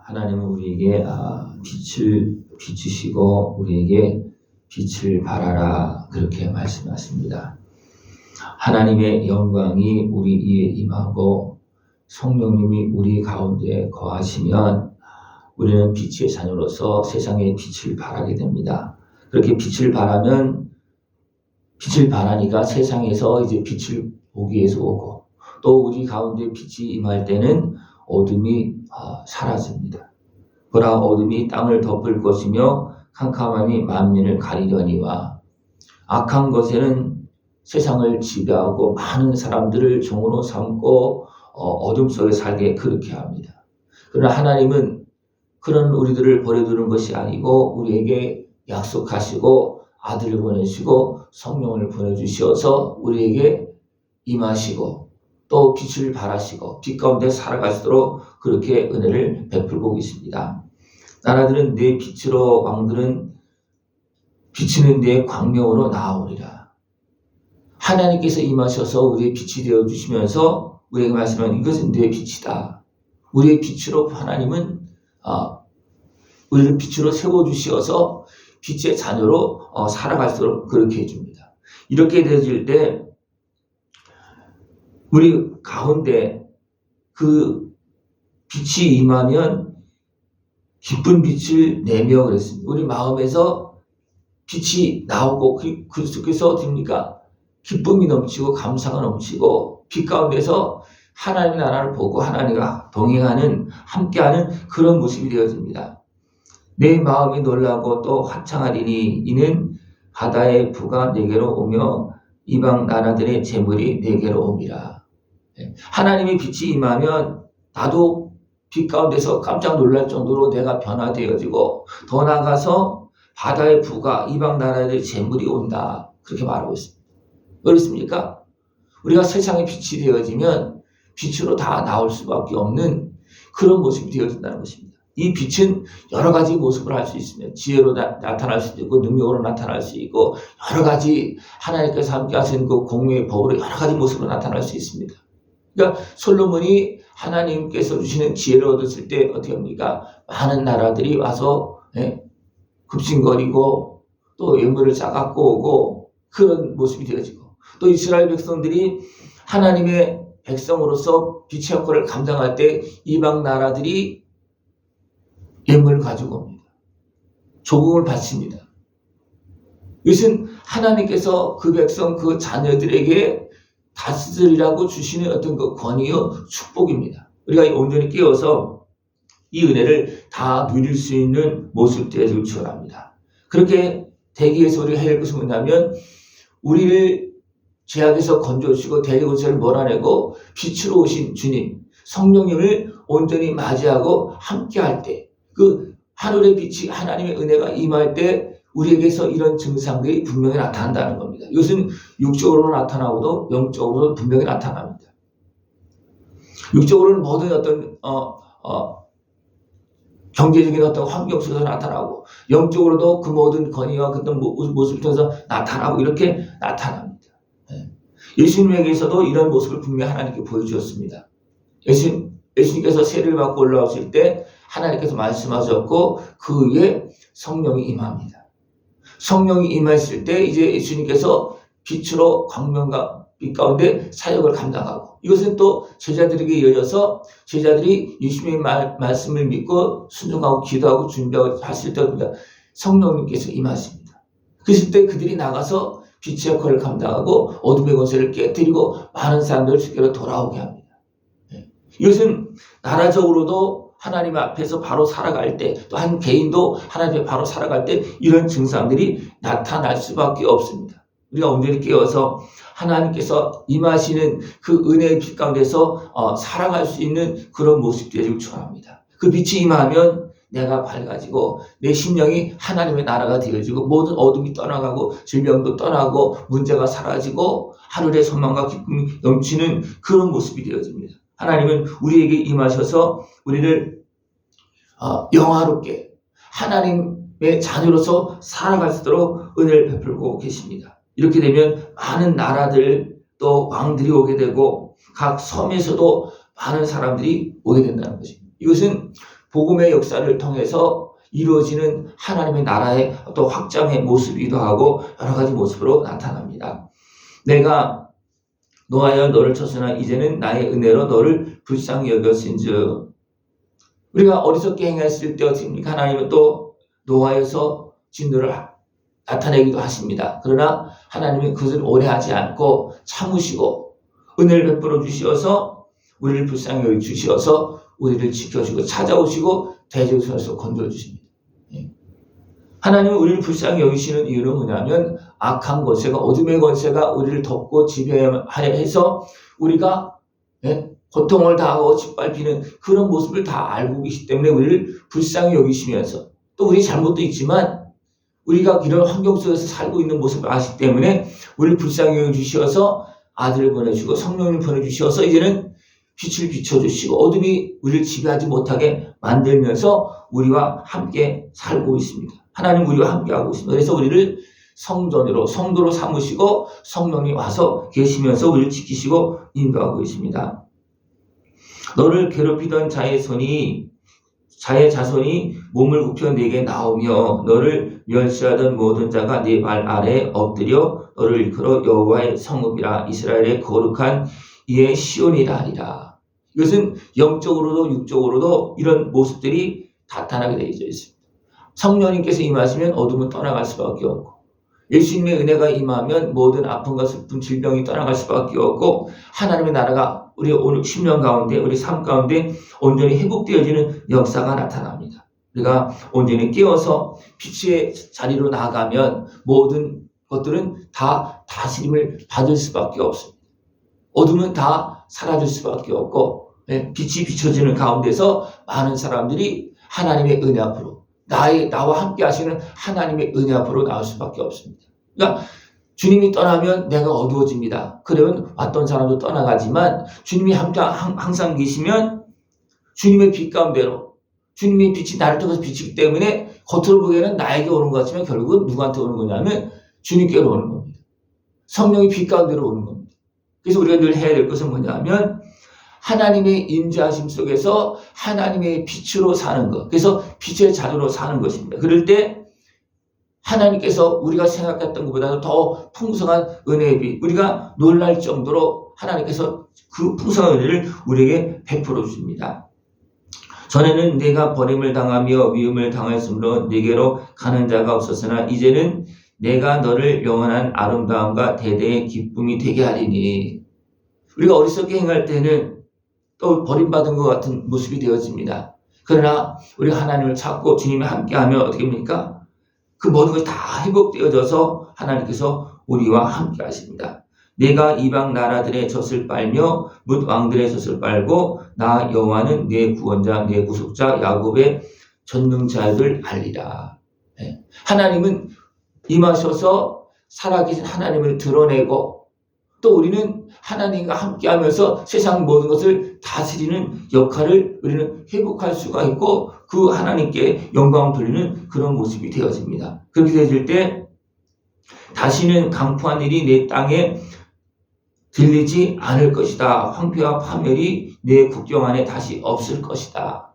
하나님은 우리에게 빛을 비추시고 우리에게 빛을 발하라 그렇게 말씀하십니다. 하나님의 영광이 우리 위에 임하고 성령님이 우리 가운데 거하시면 우리는 빛의 자녀로서 세상에 빛을 발하게 됩니다. 그렇게 빛을 발하니까 세상에서 이제 빛을 보기 위해서 오고, 또 우리 가운데 빛이 임할 때는 어둠이 사라집니다. 보라, 어둠이 땅을 덮을 것이며 캄캄함이 만민을 가리려니와, 악한 것에는 세상을 지배하고 많은 사람들을 종으로 삼고 어둠 속에 살게 그렇게 합니다. 그러나 하나님은 그런 우리들을 버려두는 것이 아니고 우리에게 약속하시고 아들을 보내시고 성령을 보내주셔서 우리에게 임하시고 또 빛을 발하시고 빛 가운데 살아갈 수 있도록 그렇게 은혜를 베풀고 계십니다. 나라들은 내 빛으로, 왕들은 비치는 내 광명으로 나아오리라. 하나님께서 임하셔서 우리의 빛이 되어주시면서 우리에게 말씀하는 이것은 내 빛이다. 우리의 빛으로 하나님은 우리를 빛으로 세워주시어서 빛의 자녀로 살아갈 수 있도록 그렇게 해줍니다. 이렇게 되어질 때 우리 가운데 그 빛이 임하면 기쁜 빛을 내며 그랬습니다. 우리 마음에서 빛이 나오고 그 속에서 됩니까? 기쁨이 넘치고 감사가 넘치고 빛 가운데서 하나님의 나라를 보고 하나님과 동행하는, 함께하는 그런 모습이 되어집니다. 내 마음이 놀라고 또 화창하리니 이는 바다의 부가 내게로 오며 이방 나라들의 재물이 내게로 옵니다. 하나님의 빛이 임하면 나도 빛 가운데서 깜짝 놀랄 정도로 내가 변화되어지고, 더 나아가서 바다의 부가 이방 나라들의 재물이 온다 그렇게 말하고 있습니다. 그렇습니까? 우리가 세상의 빛이 되어지면 빛으로 다 나올 수밖에 없는 그런 모습이 되어진다는 것입니다. 이 빛은 여러 가지 모습을 할 수 있습니다. 지혜로 나타날 수도 있고 능력으로 나타날 수 있고 여러 가지 하나님께서 함께 하신 그 공유의 법으로 여러 가지 모습으로 나타날 수 있습니다. 그러니까 솔로몬이 하나님께서 주시는 지혜를 얻었을 때 어떻게 합니까? 많은 나라들이 와서 급신거리고 또 예물을 싸갖고 오고 그런 모습이 되어지고, 또 이스라엘 백성들이 하나님의 백성으로서 빛의 역할을 감당할 때 이방 나라들이 예물을 가지고 옵니다. 조공을 바칩니다. 이것은 하나님께서 그 백성, 그 자녀들에게 다스리라고 주시는 어떤 그 권위요 축복입니다. 우리가 온전히 깨어서 이 은혜를 다 누릴 수 있는 모습 되어지길 축원합니다. 그렇게 되기 위해서 우리가 해야 할 것은 뭐냐면, 우리를 죄악에서 건져주시고 대리고세를 몰아내고 빛으로 오신 주님 성령님을 온전히 맞이하고 함께할 때, 그 하늘의 빛이 하나님의 은혜가 임할 때 우리에게서 이런 증상들이 분명히 나타난다는 겁니다. 이것은 육적으로 나타나고도 영적으로도 분명히 나타납니다. 육적으로는 모든 어떤 경제적인 어떤 환경 속에서 나타나고, 영적으로도 그 모든 건의와 어떤 모습을 통해서 나타나고 이렇게 나타납니다. 예수님에게서도 이런 모습을 분명히 하나님께 보여주셨습니다. 예수님께서 세례를 받고 올라오실 때 하나님께서 말씀하셨고 그 위에 성령이 임합니다. 성령이 임했을 때 이제 예수님께서 빛으로 광명과 빛 가운데 사역을 감당하고, 이것은 또 제자들에게 이어져서 제자들이 예수님의 말씀을 믿고 순종하고 기도하고 준비하고 했을 때입니다. 성령님께서 임하십니다. 그랬을 때 그들이 나가서 빛의 역할을 감당하고 어둠의 권세를 깨뜨리고 많은 사람들을 주께로 돌아오게 합니다. 이것은 나라적으로도 하나님 앞에서 바로 살아갈 때, 또 한 개인도 하나님 앞에 바로 살아갈 때 이런 증상들이 나타날 수밖에 없습니다. 우리가 온전히 깨어서 하나님께서 임하시는 그 은혜의 빛 가운데서 살아갈 수 있는 그런 모습 되기를 축원합니다. 그 빛이 임하면 내가 밝아지고 내 심령이 하나님의 나라가 되어지고 모든 어둠이 떠나가고 질병도 떠나고 문제가 사라지고 하늘의 소망과 기쁨이 넘치는 그런 모습이 되어집니다. 하나님은 우리에게 임하셔서 우리를 영화롭게 하나님의 자녀로서 살아갈 수 있도록 은혜를 베풀고 계십니다. 이렇게 되면 많은 나라들 또 왕들이 오게 되고 각 섬에서도 많은 사람들이 오게 된다는 것입니다. 이것은 복음의 역사를 통해서 이루어지는 하나님의 나라의 또 확장의 모습이기도 하고 여러 가지 모습으로 나타납니다. 내가 노하여 너를 쳤으나 이제는 나의 은혜로 너를 불쌍히 여겼은즉. 우리가 어리석게 행했을 때 어떻습니까? 하나님은 또 노하여서 진노를 나타내기도 하십니다. 그러나 하나님은 그것을 오래하지 않고 참으시고 은혜를 베풀어 주시어서 우리를 불쌍히 여겨 주시어서 우리를 지켜주고 찾아오시고 대적에서 건져주십니다. 하나님은 우리를 불쌍히 여기시는 이유는 뭐냐면 악한 권세가 어둠의 권세가 우리를 덮고 지배하려 해서 우리가 고통을 당하고 짓밟히는 그런 모습을 다 알고 계시기 때문에 우리를 불쌍히 여기시면서 또 우리 잘못도 있지만 우리가 이런 환경 속에서 살고 있는 모습을 아시기 때문에 우리를 불쌍히 여겨주셔서 아들을 보내주시고 성령을 보내주셔서 이제는 빛을 비춰주시고 어둠이 우리를 지배하지 못하게 만들면서 우리와 함께 살고 있습니다. 하나님 우리와 함께하고 있습니다. 그래서 우리를 성전으로 성도로 삼으시고 성령이 와서 계시면서 우리를 지키시고 인도하고 있습니다. 너를 괴롭히던 자의 자손이 몸을 굽혀 내게 나오며 너를 멸시하던 모든 자가 네 발 아래에 엎드려 너를 일컬어 여호와의 성읍이라 이스라엘의 거룩한 이의 시온이라 하리라. 이것은 영적으로도 육적으로도 이런 모습들이 나타나게 되어 있습니다. 성령님께서 임하시면 어둠은 떠나갈 수밖에 없고 예수님의 은혜가 임하면 모든 아픔과 슬픔, 질병이 떠나갈 수밖에 없고 하나님의 나라가 우리 오늘 10년 가운데 우리 삶 가운데 온전히 회복되어지는 역사가 나타납니다. 우리가 온전히 깨어서 빛의 자리로 나가면 모든 것들은 다 다스림을 받을 수밖에 없습니다. 어둠은 다 사라질 수밖에 없고 빛이 비춰지는 가운데서 많은 사람들이 하나님의 은혜 앞으로 나와 함께 하시는 하나님의 은혜 앞으로 나올 수밖에 없습니다. 그러니까 주님이 떠나면 내가 어두워집니다. 그러면 왔던 사람도 떠나가지만 주님이 함께 항상 계시면 주님의 빛 가운데로 주님의 빛이 나를 통해서 비치기 때문에 겉으로 보기에는 나에게 오는 것 같지만 결국은 누구한테 오는 거냐면 주님께로 오는 겁니다. 성령이 빛 가운데로 오는 겁니다. 그래서 우리가 늘 해야 될 것은 뭐냐면 하나님의 임재하심 속에서 하나님의 빛으로 사는 것. 그래서 빛의 자녀로 사는 것입니다. 그럴 때 하나님께서 우리가 생각했던 것보다 더 풍성한 은혜의 빛, 우리가 놀랄 정도로 하나님께서 그 풍성한 은혜를 우리에게 베풀어 주십니다. 전에는 내가 버림을 당하며 미움을 당하였으므로 네게로 가는 자가 없었으나 이제는 내가 너를 영원한 아름다움과 대대의 기쁨이 되게 하리니. 우리가 어리석게 행할 때는 또 버림받은 것 같은 모습이 되어집니다. 그러나 우리가 하나님을 찾고 주님이 함께하면 어떻게 됩니까? 그 모든 것이 다 회복되어져서 하나님께서 우리와 함께 하십니다. 내가 이방 나라들의 젖을 빨며 뭇 왕들의 젖을 빨고 나 여호와는 내 구원자 내 구속자 야곱의 전능자를 알리라. 하나님은 임하셔서 살아계신 하나님을 드러내고 또 우리는 하나님과 함께하면서 세상 모든 것을 다스리는 역할을 우리는 회복할 수가 있고 그 하나님께 영광을 돌리는 그런 모습이 되어집니다. 그렇게 되어질 때 다시는 강포한 일이 내 땅에 들리지 않을 것이다. 황폐와 파멸이 내 국경 안에 다시 없을 것이다.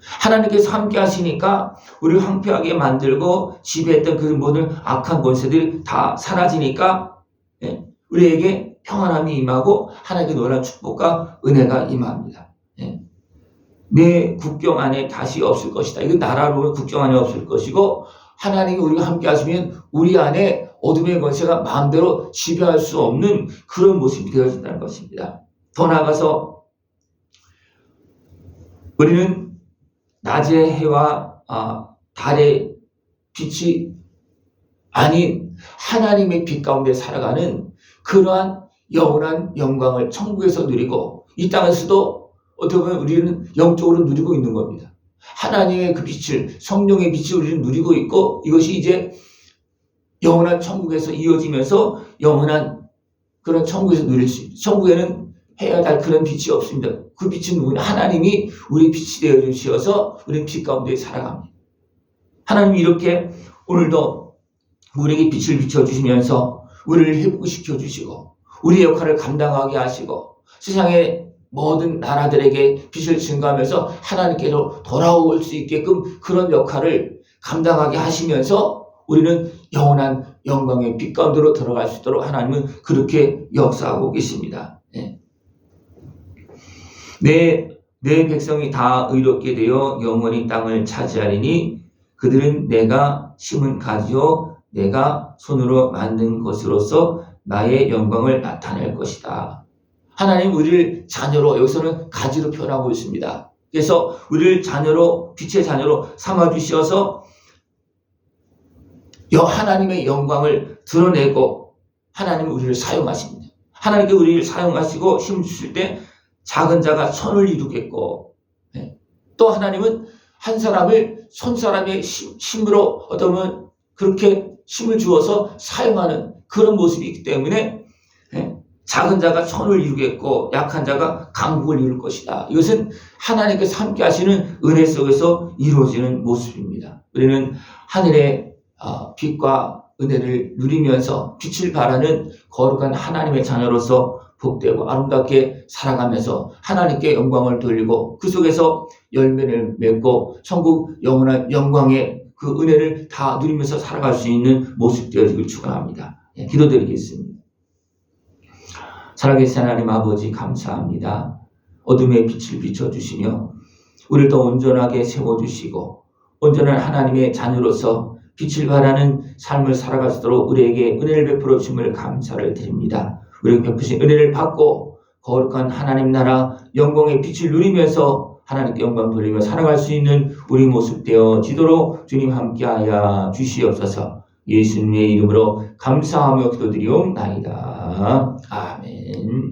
하나님께서 함께 하시니까 우리를 황폐하게 만들고 지배했던 그 모든 악한 권세들이 다 사라지니까 우리에게 평안함이 임하고 하나님의 놀라운 축복과 은혜가 임합니다. 내 국경 안에 다시 없을 것이다. 이건 나라로는 국경 안에 없을 것이고 하나님이 우리가 함께 하시면 우리 안에 어둠의 권세가 마음대로 지배할 수 없는 그런 모습이 되어진다는 것입니다. 더 나아가서 우리는 낮의 해와 달의 빛이 아닌 하나님의 빛 가운데 살아가는 그러한 영원한 영광을 천국에서 누리고 이 땅에서도 어떻게 보면 우리는 영적으로 누리고 있는 겁니다. 하나님의 그 빛을 성령의 빛을 우리는 누리고 있고 이것이 이제 영원한 천국에서 이어지면서 영원한 그런 천국에서 누릴 수 있습니다. 천국에는 해야 할 그런 빛이 없습니다. 그 빛은 누구냐? 하나님이 우리 빛이 되어 주셔서 우리는 빛 가운데 살아갑니다. 하나님이 이렇게 오늘도 우리에게 빛을 비춰주시면서 우리를 회복시켜 주시고 우리의 역할을 감당하게 하시고 세상에 모든 나라들에게 빛을 증가하면서 하나님께로 돌아올 수 있게끔 그런 역할을 감당하게 하시면서 우리는 영원한 영광의 빛 가운데로 들어갈 수 있도록 하나님은 그렇게 역사하고 계십니다. 내 백성이 다 의롭게 되어 영원히 땅을 차지하리니 그들은 내가 심은 가지요 내가 손으로 만든 것으로서 나의 영광을 나타낼 것이다. 하나님 우리를 자녀로, 여기서는 가지로 표현하고 있습니다. 그래서 우리를 자녀로, 빛의 자녀로 삼아주셔서 하나님의 영광을 드러내고 하나님은 우리를 사용하십니다. 하나님께 우리를 사용하시고 힘 주실 때 작은 자가 천을 이루겠고, 또 하나님은 한 사람을 손사람의 힘으로 얻으면 그렇게 힘을 주어서 사용하는 그런 모습이 있기 때문에 작은 자가 천을 이루겠고 약한 자가 강국을 이룰 것이다. 이것은 하나님께서 함께 하시는 은혜 속에서 이루어지는 모습입니다. 우리는 하늘의 빛과 은혜를 누리면서 빛을 발하는 거룩한 하나님의 자녀로서 복되고 아름답게 살아가면서 하나님께 영광을 돌리고 그 속에서 열매를 맺고 천국 영원한 영광의 그 은혜를 다 누리면서 살아갈 수 있는 모습 되어지길 축원합니다. 기도드리겠습니다. 살아계신 하나님 아버지 감사합니다. 어둠의 빛을 비춰주시며 우리를 더 온전하게 세워주시고 온전한 하나님의 자녀로서 빛을 발하는 삶을 살아갈 수 있도록 우리에게 은혜를 베풀어 주심을 감사를 드립니다. 우리에게 베푸신 은혜를 받고 거룩한 하나님 나라 영광의 빛을 누리면서 하나님께 영광 돌리며 살아갈 수 있는 우리 모습 되어지도록 주님 함께하여 주시옵소서. 예수님의 이름으로 감사하며 기도드리옵나이다. 아멘.